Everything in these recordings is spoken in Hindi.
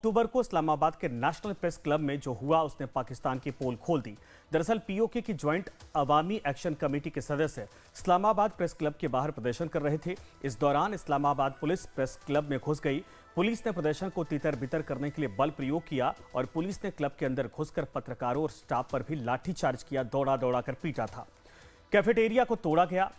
अक्टूबर को इस्लामाबाद के नेशनल प्रेस क्लब में जो हुआ उसने पाकिस्तान की पोल खोल दी। दरअसल पीओके की ज्वाइंट अवामी एक्शन कमेटी के सदस्य इस्लामाबाद प्रेस क्लब के बाहर प्रदर्शन कर रहे थे। इस दौरान इस्लामाबाद पुलिस प्रेस क्लब में घुस गई। पुलिस ने प्रदर्शन को तितर बितर करने के लिए बल प्रयोग किया और पुलिस ने क्लब के अंदर घुसकर पत्रकारों और स्टाफ पर भी लाठीचार्ज किया, दौड़ा दौड़ा कर पीटा था। कैफेटेरिया को तोड़ा गया,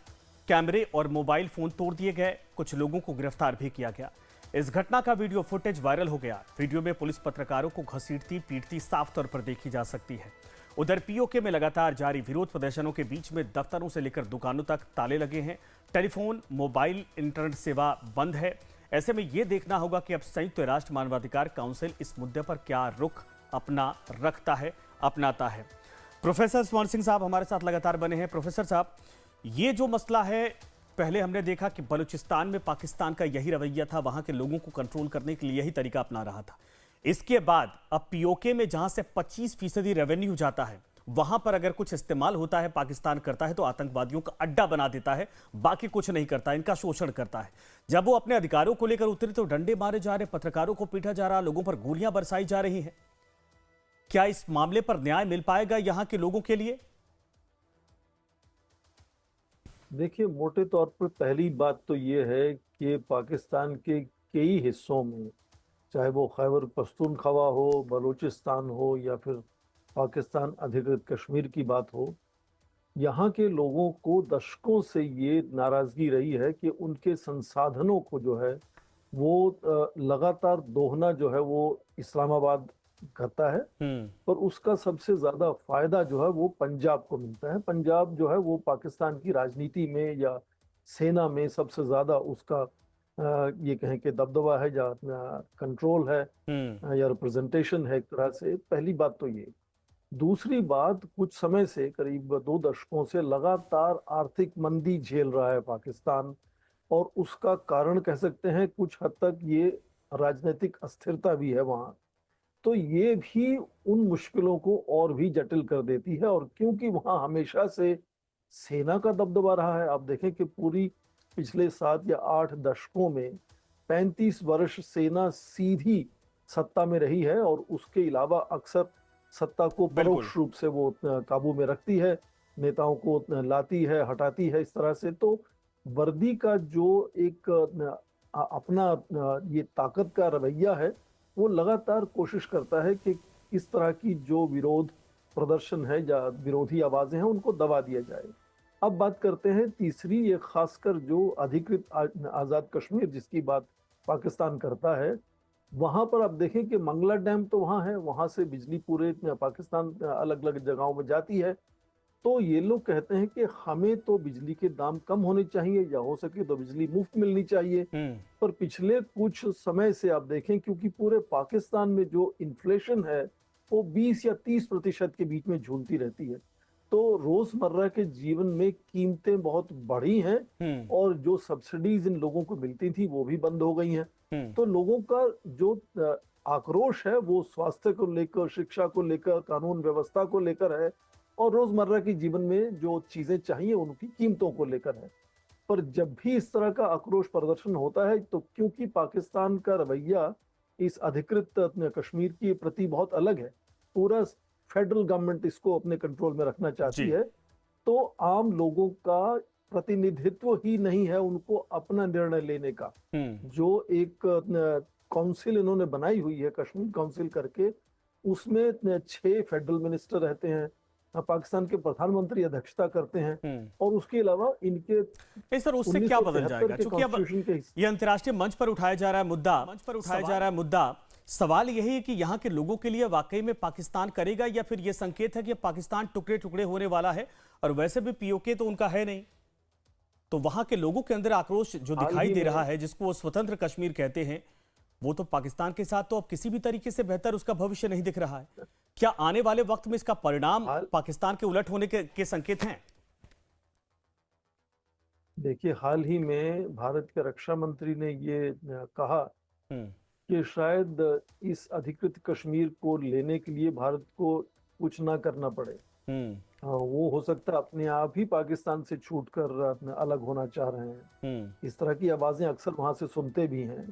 कैमरे और मोबाइल फोन तोड़ दिए गए, कुछ लोगों को गिरफ्तार भी किया गया। इस घटना का वीडियो फुटेज वायरल हो गया। वीडियो में पुलिस पत्रकारों को घसीटती पीटती साफ तौर पर देखी जा सकती है। उधर पीओके में लगातार जारी विरोध प्रदर्शनों के बीच में दफ्तरों से लेकर दुकानों तक ताले लगे हैं। टेलीफोन, मोबाइल, इंटरनेट सेवा बंद है। ऐसे में यह देखना होगा कि अब संयुक्त राष्ट्र मानवाधिकार काउंसिल इस मुद्दे पर क्या रुख अपनाता है। प्रोफेसर स्वर्ण सिंह साहब हमारे साथ लगातार बने हैं। प्रोफेसर साहब, ये जो मसला है, पहले हमने देखा कि बलूचिस्तान में पाकिस्तान का यही रवैया था, वहां के लोगों को कंट्रोल करने के लिए यही तरीका अपना रहा था। इसके बाद अब पीओके में जहां से 25% रेवेन्यू जाता है, वहां पर अगर कुछ इस्तेमाल होता है, पाकिस्तान करता है तो आतंकवादियों का अड्डा बना देता है, बाकी कुछ नहीं करता, इनका शोषण करता है। जब वो अपने अधिकारों को लेकर उतरे तो डंडे मारे जा रहे, पत्रकारों को पीटा जा रहा, लोगों पर गोलियां बरसाई जा रही हैं। क्या इस मामले पर न्याय मिल पाएगा यहां के लोगों के लिए? देखिए, मोटे तौर पर पहली बात तो ये है कि पाकिस्तान के कई हिस्सों में, चाहे वो खैबर पख्तूनख्वा हो, बलूचिस्तान हो या फिर पाकिस्तान अधिकृत कश्मीर की बात हो, यहाँ के लोगों को दशकों से ये नाराजगी रही है कि उनके संसाधनों को जो है वो लगातार दोहना जो है वो इस्लामाबाद करता है। पर उसका सबसे ज्यादा फायदा जो है वो पंजाब को मिलता है। पंजाब जो है वो पाकिस्तान की राजनीति में या सेना में सबसे ज्यादा उसका ये कहें कि दबदबा है या कंट्रोल है या रिप्रेजेंटेशन है एक तरह से। पहली बात तो ये। दूसरी बात, कुछ समय से करीब 2 दशकों से लगातार आर्थिक मंदी झेल रहा है पाकिस्तान, और उसका कारण कह सकते हैं कुछ हद तक ये राजनीतिक अस्थिरता भी है वहाँ। तो ये भी उन मुश्किलों को और भी जटिल कर देती है। और क्योंकि वहां हमेशा से सेना का दबदबा रहा है, आप देखें कि पूरी पिछले 7 या 8 दशकों में 35 वर्ष सेना सीधी सत्ता में रही है, और उसके अलावा अक्सर सत्ता को परोक्ष रूप से वो काबू में रखती है, नेताओं को लाती है, हटाती है, इस तरह से। तो वर्दी का जो एक अपना ये ताकत का रवैया है, वो लगातार कोशिश करता है कि इस तरह की जो विरोध प्रदर्शन है या विरोधी आवाजें हैं उनको दबा दिया जाए। अब बात करते हैं तीसरी, ये खासकर जो अधिकृत आजाद कश्मीर जिसकी बात पाकिस्तान करता है, वहां पर आप देखें कि मंगला डैम तो वहां है, वहां से बिजली पूरे पाकिस्तान अलग अलग जगहों में जाती है। तो ये लोग कहते हैं कि हमें तो बिजली के दाम कम होने चाहिए, या हो सके तो बिजली मुफ्त मिलनी चाहिए। पर पिछले कुछ समय से आप देखें, क्योंकि पूरे पाकिस्तान में जो इन्फ्लेशन है वो 20 या 30% के बीच में झूलती रहती है, तो रोजमर्रा के जीवन में कीमतें बहुत बढ़ी हैं, और जो सब्सिडीज इन लोगों को मिलती थी वो भी बंद हो गई हैं। तो लोगों का जो आक्रोश है वो स्वास्थ्य को लेकर, शिक्षा को लेकर, कानून व्यवस्था को लेकर है, और रोजमर्रा के जीवन में जो चीजें चाहिए उनकी कीमतों को लेकर है। पर जब भी इस तरह का आक्रोश प्रदर्शन होता है, तो क्योंकि पाकिस्तान का रवैया इस अधिकृत कश्मीर के प्रति बहुत अलग है, पूरा फेडरल गवर्नमेंट इसको अपने कंट्रोल में रखना चाहती है, तो आम लोगों का प्रतिनिधित्व ही नहीं है उनको अपना निर्णय लेने का। जो एक काउंसिल इन्होंने बनाई हुई है, कश्मीर काउंसिल करके, उसमें 6 फेडरल मिनिस्टर रहते हैं, पाकिस्तान के प्रधानमंत्री अध्यक्षता करते हैं, और उसके अलावा इनके नहीं सर, उससे क्या बदल जाएगा? क्योंकि अब ये अंतर्राष्ट्रीय मंच पर उठाया जा रहा है मुद्दा, सवाल यही है कि यहाँ के लोगों के लिए वाकई में पाकिस्तान करेगा, या फिर ये संकेत है कि पाकिस्तान टुकड़े टुकड़े होने वाला है। और वैसे भी पीओके तो उनका है नहीं, तो वहां के लोगों के अंदर आक्रोश जो दिखाई दे रहा है, जिसको वो स्वतंत्र कश्मीर कहते हैं, वो तो पाकिस्तान के साथ तो अब किसी भी तरीके से बेहतर उसका भविष्य नहीं दिख रहा है। क्या आने वाले वक्त में इसका परिणाम पाकिस्तान के उलट होने के संकेत हैं? देखिए, हाल ही में भारत के रक्षा मंत्री ने ये कहा कि शायद इस अधिकृत कश्मीर को लेने के लिए भारत को कुछ ना करना पड़े। वो हो सकता है अपने आप ही पाकिस्तान से छूटकर अलग होना चाह रहे हैं। इस तरह की आवाजें अक्सर वहां से सुनते भी हैं।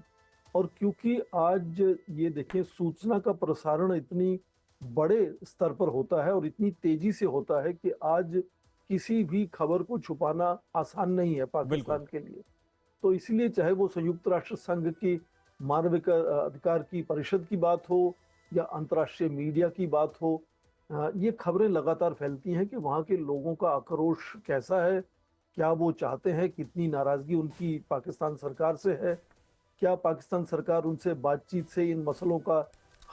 और क्योंकि आज ये देखिए सूचना का प्रसारण इतनी बड़े स्तर पर होता है और इतनी तेजी से होता है कि आज किसी भी खबर को छुपाना आसान नहीं है बिल्कुल। पाकिस्तान के लिए। तो इसलिए चाहे वो संयुक्त राष्ट्र संघ की अधिकार की परिषद की बात हो या अंतर्राष्ट्रीय मीडिया की बात हो, ये खबरें लगातार फैलती हैं कि वहाँ के लोगों का आक्रोश कैसा है, क्या वो चाहते हैं, कितनी नाराजगी उनकी पाकिस्तान सरकार से है, क्या पाकिस्तान सरकार उनसे बातचीत से इन मसलों का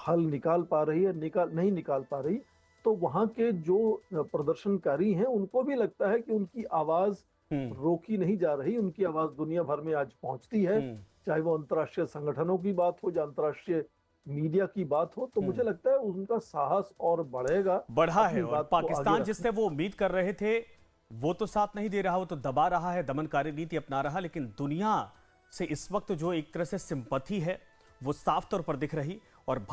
हल निकाल पा रही है, नहीं निकाल पा रही। तो वहाँ के जो प्रदर्शनकारी हैं उनको भी लगता है कि उनकी आवाज हम्म। रोकी नहीं जा रही, उनकी आवाज दुनिया भर में आज पहुंचती है, हम्म। चाहे वो अंतर्राष्ट्रीय संगठनों की बात हो या अंतर्राष्ट्रीय मीडिया की बात हो। तो मुझे हम्म। लगता है उनका साहस और बढ़ेगा बढ़ा है अपनी और बात को आगे पाकिस्तान रखने। जिससे वो उम्मीद कर रहे थे वो तो साथ नहीं दे रहा, वो तो दबा रहा है, दमनकारी नीति अपना रहा, लेकिन दुनिया से इस वक्त जो एक तरह से सिंपैथी है वो साफ तौर पर दिख रही और भव्य